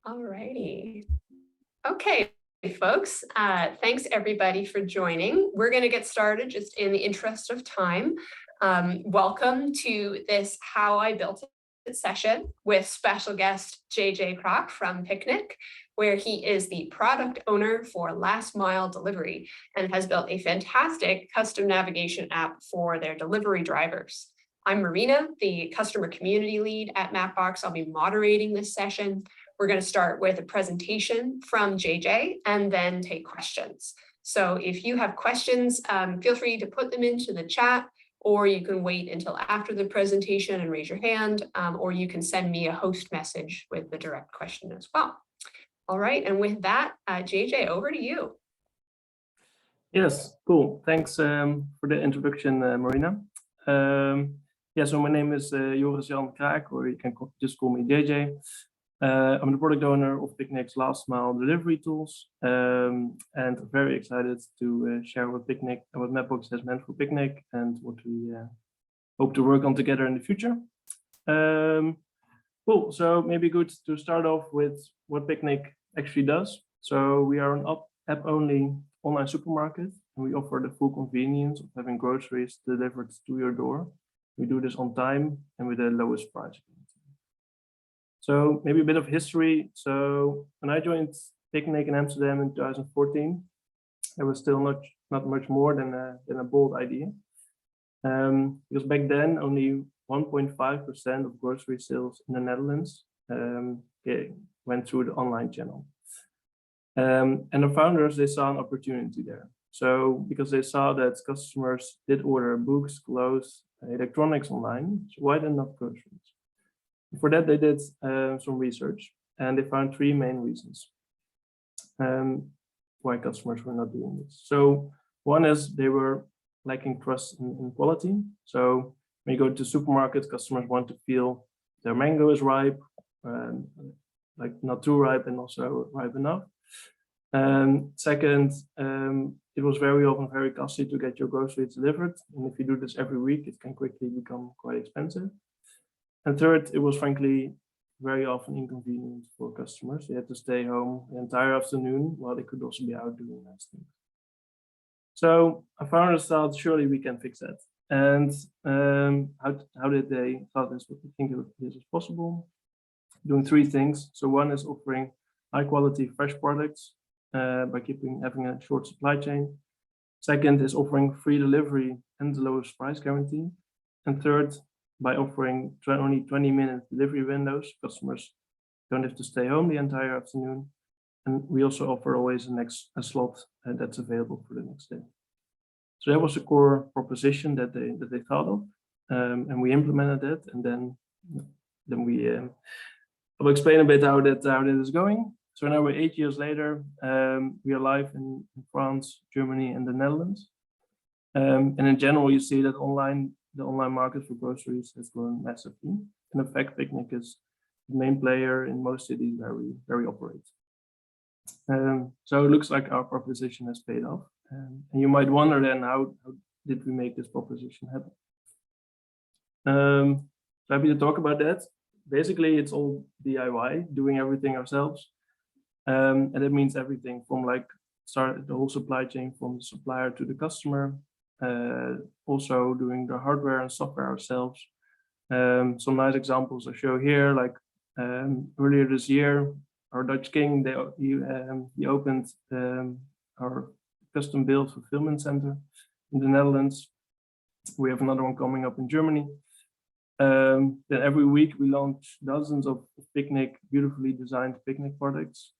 All righty. Okay, folks, thanks everybody for joining. We're going to get started just in the interest of time. Welcome to this How I Built It session with special guest JJ Kroc from Picnic, where he is the product owner for last mile delivery and has built a fantastic custom navigation app for their delivery drivers. I'm Marina, the customer community lead at Mapbox. I'll be moderating this session. We're going to start with a presentation from JJ and then take questions. So if you have questions, feel free to put them into the chat, or you can wait until after the presentation and raise your hand, or you can send me a host message with the direct question as well. All right, and with that, JJ, over to you. Yes, cool. Thanks for the introduction, Marina. So my name is Joris Jan Kraak, or you can just call me JJ. I'm the product owner of Picnic's last mile delivery tools, and very excited to share what Picnic and what Mapbox has meant for Picnic and what we hope to work on together in the future. Cool. So maybe good to start off with what Picnic actually does. So we are an app-only online supermarket, and we offer the full convenience of having groceries delivered to your door. We do this on time and with the lowest price. So maybe a bit of history. So when I joined Picnic in Amsterdam in 2014, there was still not much more than a bold idea. Because back then only 1.5% of grocery sales in the Netherlands went through the online channel. And the founders, they saw an opportunity there. So because they saw that customers did order books, clothes, electronics online, so why not groceries? For that, they did some research, and they found three main reasons why customers were not doing this. So one is they were lacking trust in quality. So when you go to supermarkets, customers want to feel their mango is ripe, like not too ripe and also ripe enough. Second, it was very often very costly to get your groceries delivered. And if you do this every week, it can quickly become quite expensive. And third, it was frankly very often inconvenient for customers. They had to stay home the entire afternoon while they could also be out doing nice things. So our founders thought, surely we can fix that. And how did they thought this? What they think this is possible? Doing three things. So one is offering high quality fresh products by having a short supply chain. Second is offering free delivery and the lowest price guarantee. And third, by offering only 20-minute delivery windows, customers don't have to stay home the entire afternoon. And we also offer always a slot that's available for the next day. So that was the core proposition that they thought of, and we implemented it. And then we I'll explain a bit how that is going. So now we're 8 years later. We are live in France, Germany, and the Netherlands. And in general, you see that the online market for groceries has grown massively. And in fact, Picnic is the main player in most cities where we operate. So it looks like our proposition has paid off. And you might wonder then, how did we make this proposition happen? So happy to talk about that. Basically, it's all DIY, doing everything ourselves. And it means everything from start the whole supply chain from the supplier to the customer. Also doing the hardware and software ourselves. Some nice examples I show here, like earlier this year, our Dutch king, he opened our custom built fulfillment center in the Netherlands. We have another one coming up in Germany. Then every week we launch dozens of Picnic, beautifully designed Picnic products.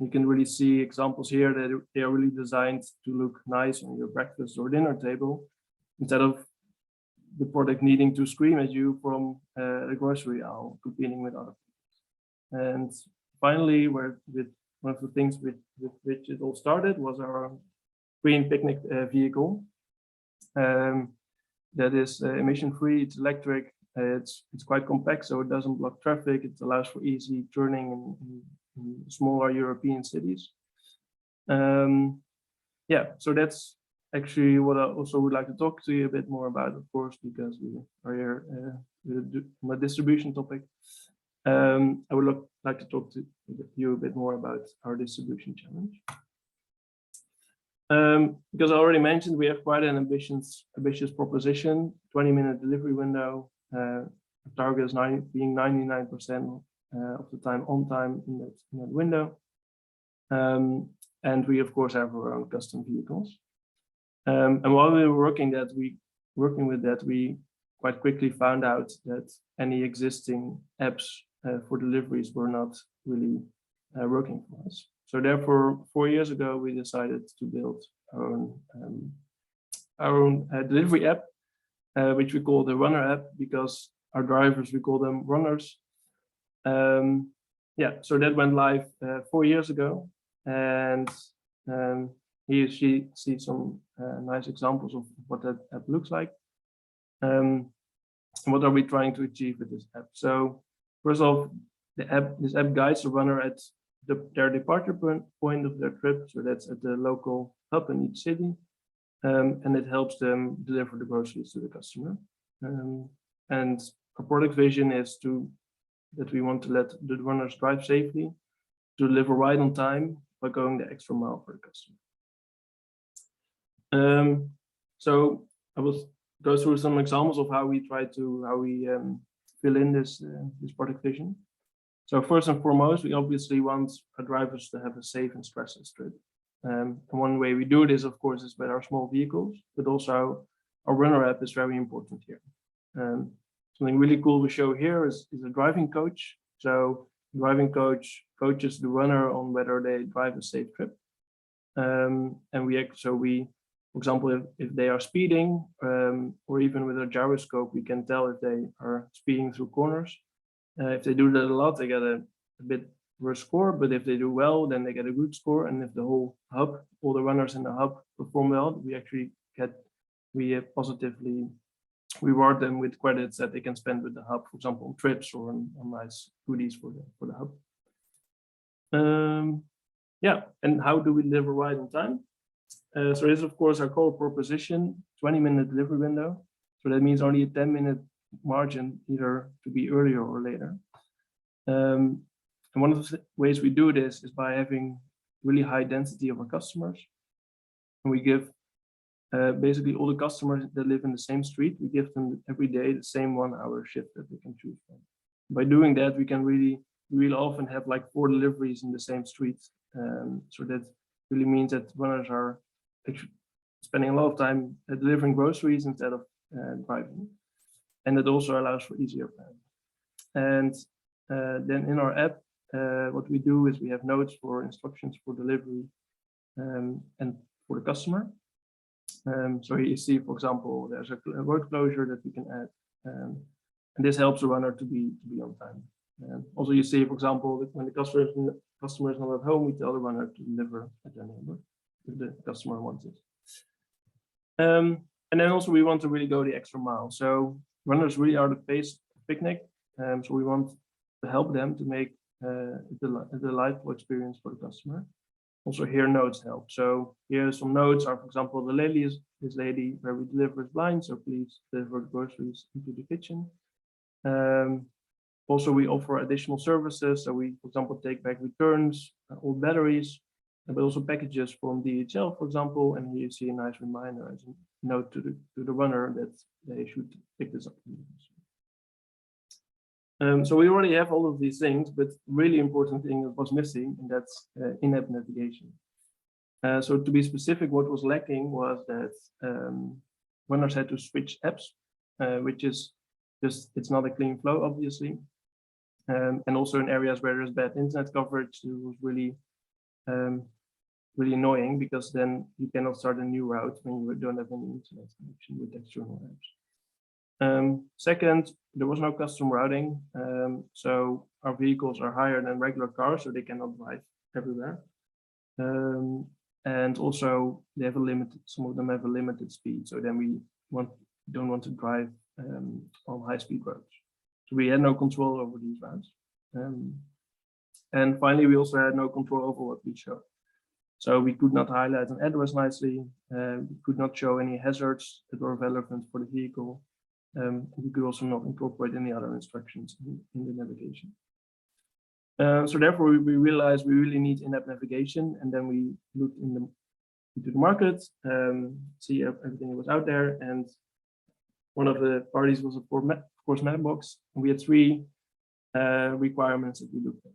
You can really see examples here that they are really designed to look nice on your breakfast or dinner table, instead of the product needing to scream at you from the grocery aisle, competing with other things. And finally, one of the things with which it all started was our green Picnic vehicle. That is emission-free, it's electric, it's quite compact, so it doesn't block traffic, it allows for easy turning in smaller European cities. So that's actually what I also would like to talk to you a bit more about, of course, because we are here with a distribution topic. I would like to talk to you a bit more about our distribution challenge. Because I already mentioned, we have quite an ambitious proposition, 20-minute delivery window. The target is being 99% of the time on time in that window. And we, of course, have our own custom vehicles. And while we were working with that, we quite quickly found out that any existing apps for deliveries were not really working for us. So therefore, 4 years ago, we decided to build our own delivery app, which we call the Runner app, because our drivers, we call them runners. Yeah, so that went live 4 years ago, and here you see some nice examples of what that app looks like. What are we trying to achieve with this app? So first off, this app guides the runner at their departure point of their trip. So that's at the local hub in each city. And it helps them deliver the groceries to the customer. And our product vision is that we want to let the runners drive safely, to deliver right on time by going the extra mile for the customer. So I will go through some examples of how we fill in this product vision. So first and foremost, we obviously want our drivers to have a safe and stressless trip. And one way we do this, of course, is with our small vehicles, but also our Runner app is very important here. Something really cool we show here is a driving coach. So the driving coach coaches the runner on whether they drive a safe trip. And for example, if they are speeding, or even with a gyroscope, we can tell if they are speeding through corners. If they do that a lot, they get a bit worse score, but if they do well, then they get a good score. And if the whole hub, all the runners in the hub perform well, we positively reward them with credits that they can spend with the hub, for example, on trips or on nice goodies for the hub. Yeah, and how do we deliver right on time? So this is, of course, our core proposition, 20-minute delivery window. So that means only a 10-minute margin, either to be earlier or later. And one of the ways we do this is by having really high density of our customers. And we give basically all the customers that live in the same street, we give them every day the same 1-hour shift that they can choose from. By doing that, we can really often have like 4 deliveries in the same street. So that really means that runners are spending a lot of time delivering groceries instead of driving. And it also allows for easier planning. And then in our app, what we do is we have notes for instructions for delivery and for the customer. So here you see, for example, there's a road closure that we can add. And this helps the runner to be on time. Also, you see, for example, that when the customer is not at home, we tell the runner to deliver at their neighbor if the customer wants it. And then also we want to really go the extra mile. So runners really are the face of picnic. So we want to help them to make the delightful experience for the customer. Also here notes help. So here some notes are, for example, the lady is this lady where we deliver is blind, so please deliver the groceries into the kitchen. Also, we offer additional services. So we, for example, take back returns, old batteries, but also packages from DHL, for example. And here you see a nice reminder as a note to the runner that they should pick this up. So we already have all of these things, but really important thing that was missing, and that's in-app navigation. So to be specific, what was lacking was that runners had to switch apps, which is just, it's not a clean flow, obviously. And also in areas where there's bad internet coverage, it was really annoying, because then you cannot start a new route when you don't have any internet connection with external apps. Second, there was no custom routing. So our vehicles are higher than regular cars, so they cannot drive everywhere. And also they have some of them have a limited speed. So then we don't want to drive on high-speed roads. So we had no control over these routes. And finally, we also had no control over what we showed. So we could not highlight an address nicely. We could not show any hazards that were relevant for the vehicle. We could also not incorporate any other instructions in the navigation. So therefore, we realized we really need in-app navigation, and then we looked into the market, see if everything was out there, and one of the parties was of course Mapbox. And we had three requirements that we looked at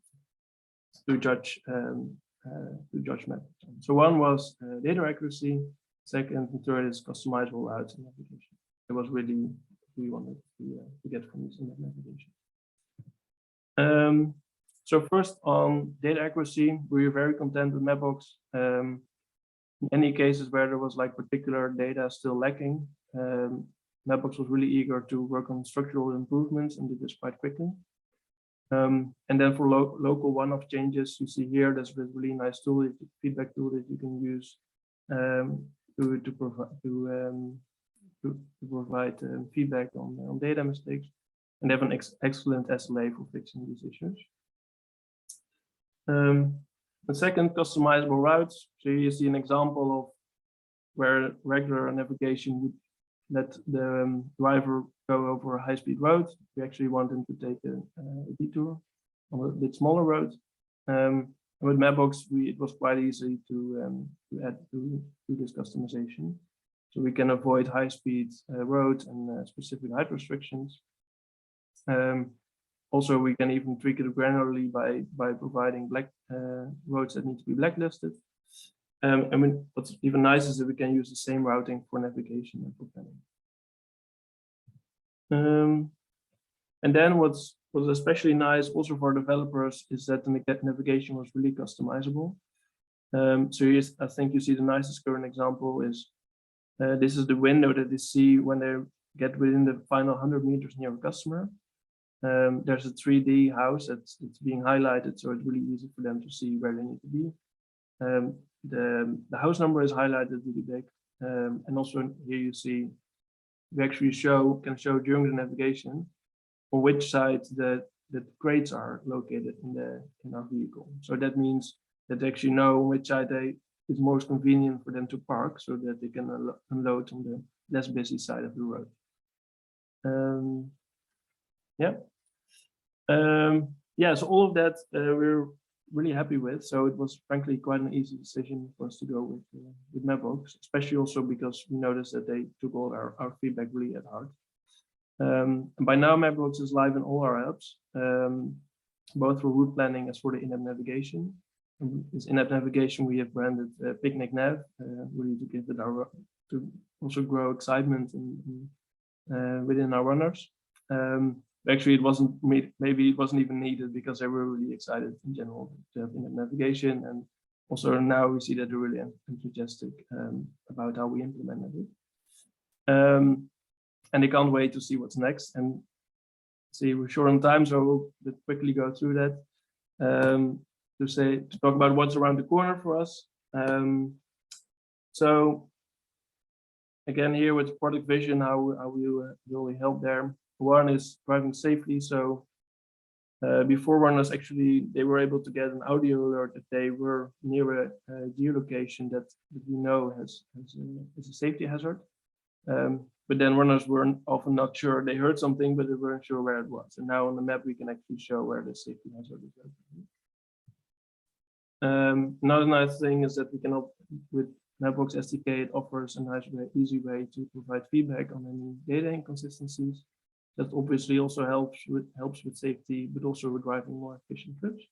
to judge Mapbox. So one was data accuracy. Second and third is customizable routes and navigation. It was really we wanted to get from this in-app navigation. So first on data accuracy, we were very content with Mapbox. In any cases where there was like particular data still lacking, Mapbox was really eager to work on structural improvements and did this quite quickly. And then for local one-off changes, you see here, there's a really nice tool, feedback tool that you can use to provide feedback on data mistakes, and they have an excellent SLA for fixing these issues. The second, customizable routes. So here you see an example of where regular navigation would let the driver go over a high-speed road. We actually want them to take a detour on a bit smaller road. And with Mapbox, it was quite easy to add to this customization. So we can avoid high-speed roads and specific height restrictions. Also, we can even tweak it granularly by providing black roads that need to be blacklisted. I mean, what's even nice is that we can use the same routing for navigation and for planning. And then what was especially nice also for developers is that the navigation was really customizable. So I think you see the nicest current example is this is the window that they see when they get within the final 100 meters near a customer. There's a 3D house that's being highlighted, so it's really easy for them to see where they need to be. The house number is highlighted really big, and also here you see we actually can show during the navigation on which side the crates are located in our vehicle. So that means that they actually know which side is most convenient for them to park, so that they can unload on the less busy side of the road. So all of that we're really happy with. So it was frankly quite an easy decision for us to go with Mapbox, especially also because we noticed that they took all our feedback really at heart. And by now Mapbox is live in all our apps, both for route planning as for the in-app navigation. This in-app navigation we have branded Picnic Nav, really to give it to also grow excitement within our runners. Actually, maybe it wasn't even needed because they were really excited in general to have in-app navigation, and also now we see that they're really enthusiastic about how we implemented it. And they can't wait to see what's next. And see, we're short on time, so we'll quickly go through that to talk about what's around the corner for us. So again, here with product vision, how we really help there. One is driving safely. So before runners they were able to get an audio alert if they were near a geolocation that we know is a safety hazard. But then runners were often not sure. They heard something, but they weren't sure where it was. And now on the map, we can actually show where the safety hazard is. Another nice thing is that we can, with Mapbox SDK, it offers a nice easy way to provide feedback on any data inconsistencies. That obviously also helps with safety, but also with driving more efficient trips.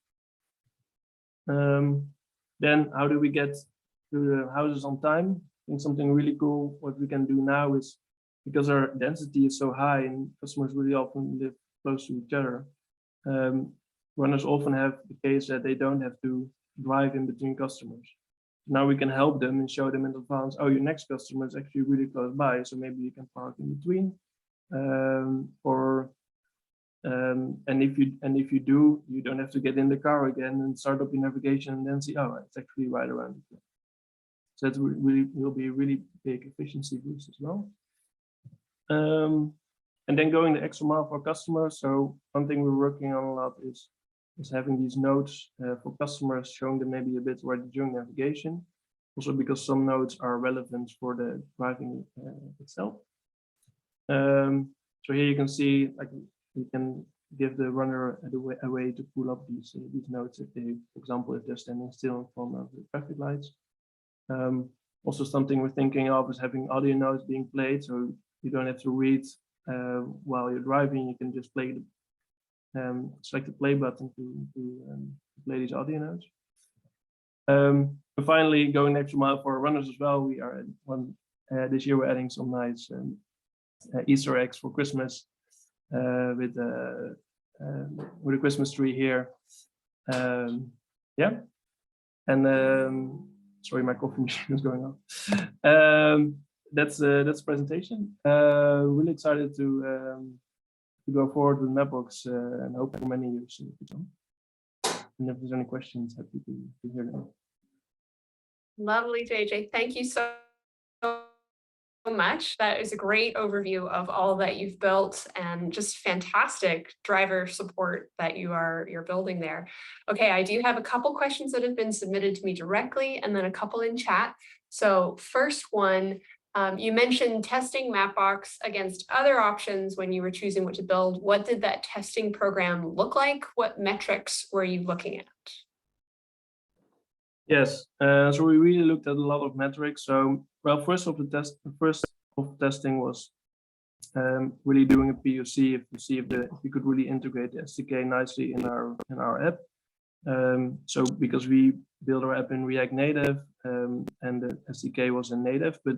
Then how do we get to the houses on time? I think something really cool what we can do now is, because our density is so high and customers really often live close to each other, runners often have the case that they don't have to drive in between customers. Now we can help them and show them in advance, oh, your next customer is actually really close by, so maybe you can park in between. And if you do, you don't have to get in the car again and start up your navigation and then see, oh, it's actually right around the corner. So that will be a really big efficiency boost as well. And then going the extra mile for customers. So one thing we're working on a lot is having these notes for customers, showing them maybe a bit already during navigation. Also because some notes are relevant for the driving itself. So here you can see, like, we can give the runner a way to pull up these nodes if they, for example, if they're standing still in front of the traffic lights. Also, something we're thinking of is having audio notes being played, so you don't have to read while you're driving. You can just play select the play button to play these audio notes. And finally, going an extra mile for runners as well. We are this year we're adding some nice Easter eggs for Christmas with a Christmas tree here. Yeah, and sorry, my coffee machine is going off. That's the presentation. Really excited to go forward with Mapbox and hope for many years to come. And if there's any questions, happy to hear them. Lovely, JJ. Thank you so much. That is a great overview of all that you've built and just fantastic driver support that you're building there. Okay, I do have a couple questions that have been submitted to me directly and then a couple in chat. So first one, you mentioned testing Mapbox against other options when you were choosing what to build. What did that testing program look like? What metrics were you looking at? Yes, so we really looked at a lot of metrics. So, well, first of testing was really doing a POC to see if we could really integrate the SDK nicely in our app. So because we built our app in React Native and the SDK was in native, but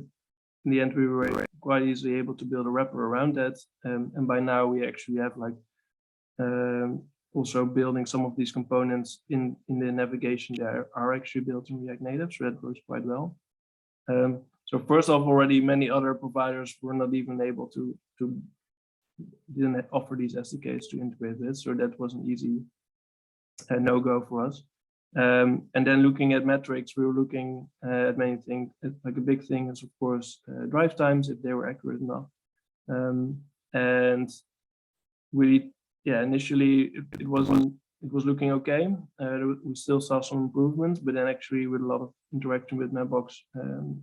in the end we were quite easily able to build a wrapper around that. And by now we actually have like also building some of these components in the navigation that are actually built in React Native, so that works quite well. So first off, already many other providers were not even able to didn't offer these SDKs to integrate with, so that was an easy no-go for us. And then looking at metrics, we were looking at many things. Like a big thing is of course drive times, if they were accurate enough. And we, yeah, initially it was looking okay. We still saw some improvements, but then actually with a lot of interaction with Mapbox,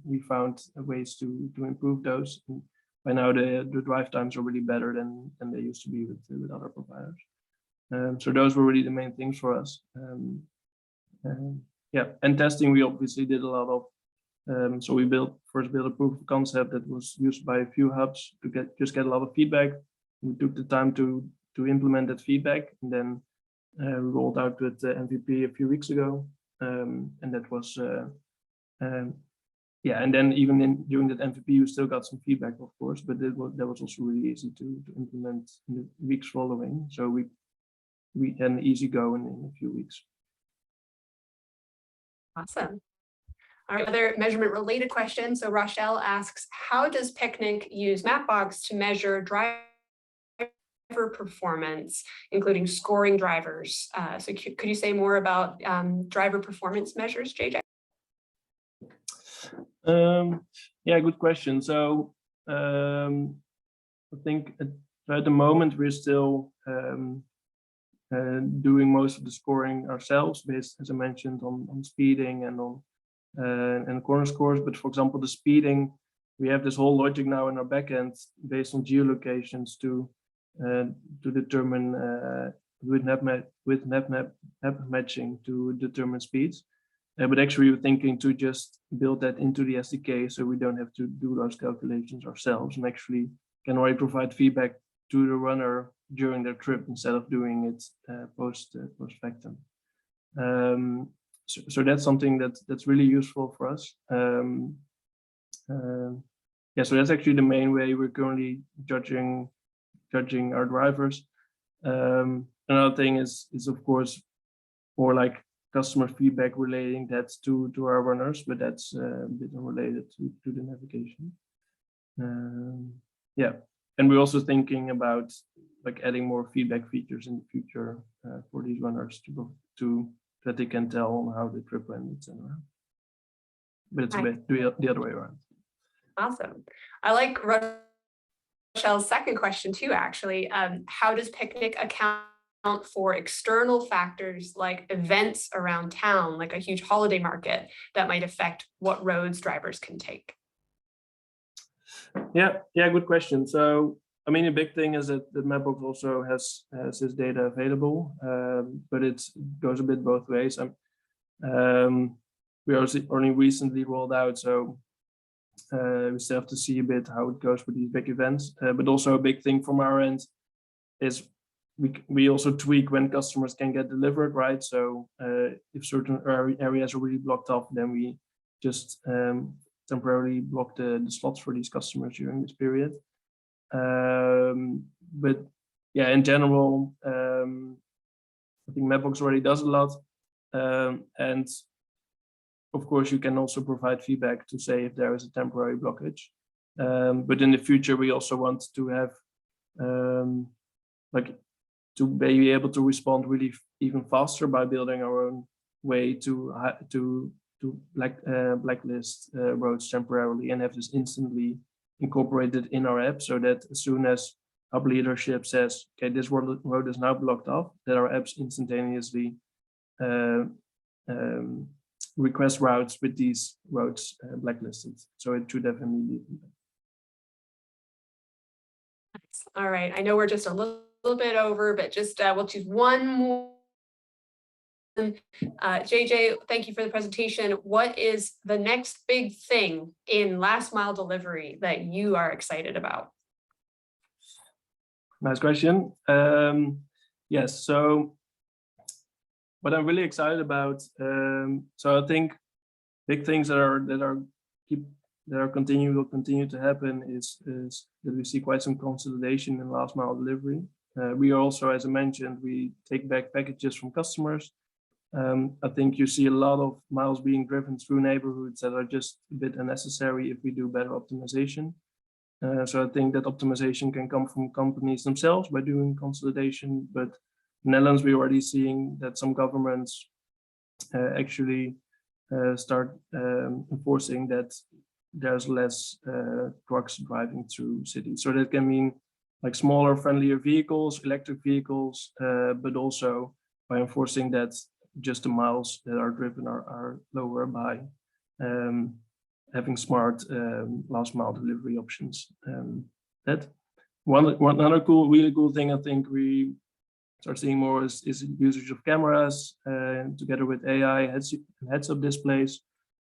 we found ways to improve those. And by now the drive times are really better than they used to be with other providers. So those were really the main things for us. Yeah, and testing we obviously did a lot of. So we first built a proof of concept that was used by a few hubs to get a lot of feedback. We took the time to implement that feedback, and then rolled out with MVP a few weeks ago, and that was yeah. And then even during that MVP, we still got some feedback, of course, but that was also really easy to implement in the weeks following. So we had an easy go in a few weeks. Awesome. All right, another measurement related question. So Rochelle asks, how does Picnic use Mapbox to measure driver performance, including scoring drivers? So could you say more about driver performance measures, JJ? Yeah, good question. So I think at the moment we're still doing most of the scoring ourselves, based, as I mentioned, on speeding and on and corner scores. But for example, the speeding, we have this whole logic now in our backend based on geolocations to determine with map matching to determine speeds. But actually, we're thinking to just build that into the SDK so we don't have to do those calculations ourselves, and actually can already provide feedback to the runner during their trip instead of doing it post factum. So that's something that's really useful for us. Yeah, so that's actually the main way we're currently judging our drivers. Another thing is of course more like customer feedback relating that to our runners, but that's a bit unrelated to the navigation. Yeah, and we're also thinking about like adding more feedback features in the future for these runners to that they can tell on how the trip went, etc. But it's a bit the other way around. Awesome. I like Rochelle's second question too, actually. How does Picnic account for external factors like events around town, like a huge holiday market that might affect what roads drivers can take? Yeah, good question. So I mean, a big thing is that the Mapbox also has this data available, but it goes a bit both ways. We also only recently rolled out, so we still have to see a bit how it goes with these big events. But also a big thing from our end is we also tweak when customers can get delivered, right? So if certain areas are really blocked off, then we just temporarily block the slots for these customers during this period. But yeah, in general, I think Mapbox already does a lot. And of course, you can also provide feedback to say if there is a temporary blockage. But in the future, we also want to have like to be able to respond really even faster by building our own way to blacklist roads temporarily and have this instantly incorporated in our app, so that as soon as hub leadership says, okay, this road is now blocked off, that our apps instantaneously request routes with these roads blacklisted. So it should have immediate impact. All right, I know we're just a little bit over, but just we'll choose one more. JJ, thank you for the presentation. What is the next big thing in last mile delivery that you are excited about? Nice question. Yes, so what I'm really excited about, so I think big things that will continue to happen is that we see quite some consolidation in last mile delivery. We also, as I mentioned, we take back packages from customers. I think you see a lot of miles being driven through neighborhoods that are just a bit unnecessary if we do better optimization. So I think that optimization can come from companies themselves by doing consolidation, but in the Netherlands, we're already seeing that some governments actually start enforcing that there's less trucks driving through cities. So that can mean like smaller, friendlier vehicles, electric vehicles, but also by enforcing that just the miles that are driven are lower by having smart last mile delivery options. That one other really cool thing I think we start seeing more is usage of cameras together with AI heads-up displays.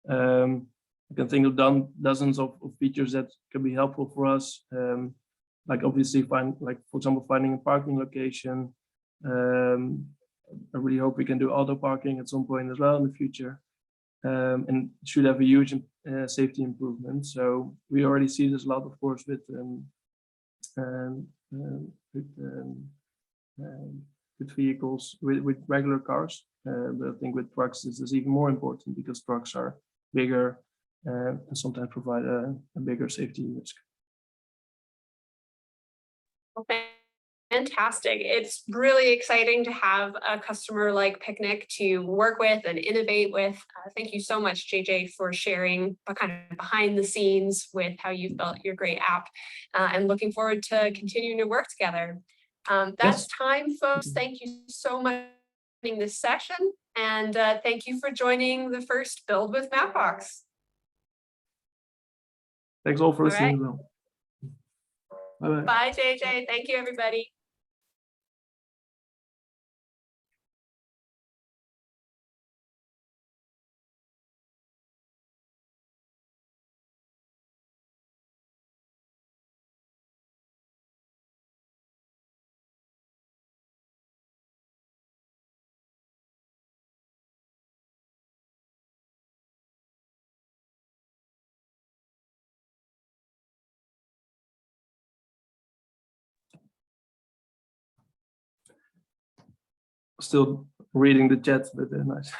I can think of dozens of features that can be helpful for us. Like obviously for example, finding a parking location. I really hope we can do auto parking at some point as well in the future. And should have a huge safety improvement. So we already see this a lot, of course, with vehicles, with regular cars. But I think with trucks, this is even more important because trucks are bigger and sometimes provide a bigger safety risk. Okay. Fantastic. It's really exciting to have a customer like Picnic to work with and innovate with. Thank you so much, JJ, for sharing kind of behind the scenes with how you've built your great app, and looking forward to continuing to work together. That's time, folks. Thank you so much for joining this session, and thank you for joining the first Build with Mapbox. Thanks all for listening. Bye-bye. Bye, JJ. Thank you, everybody. Still reading the chat, but nice.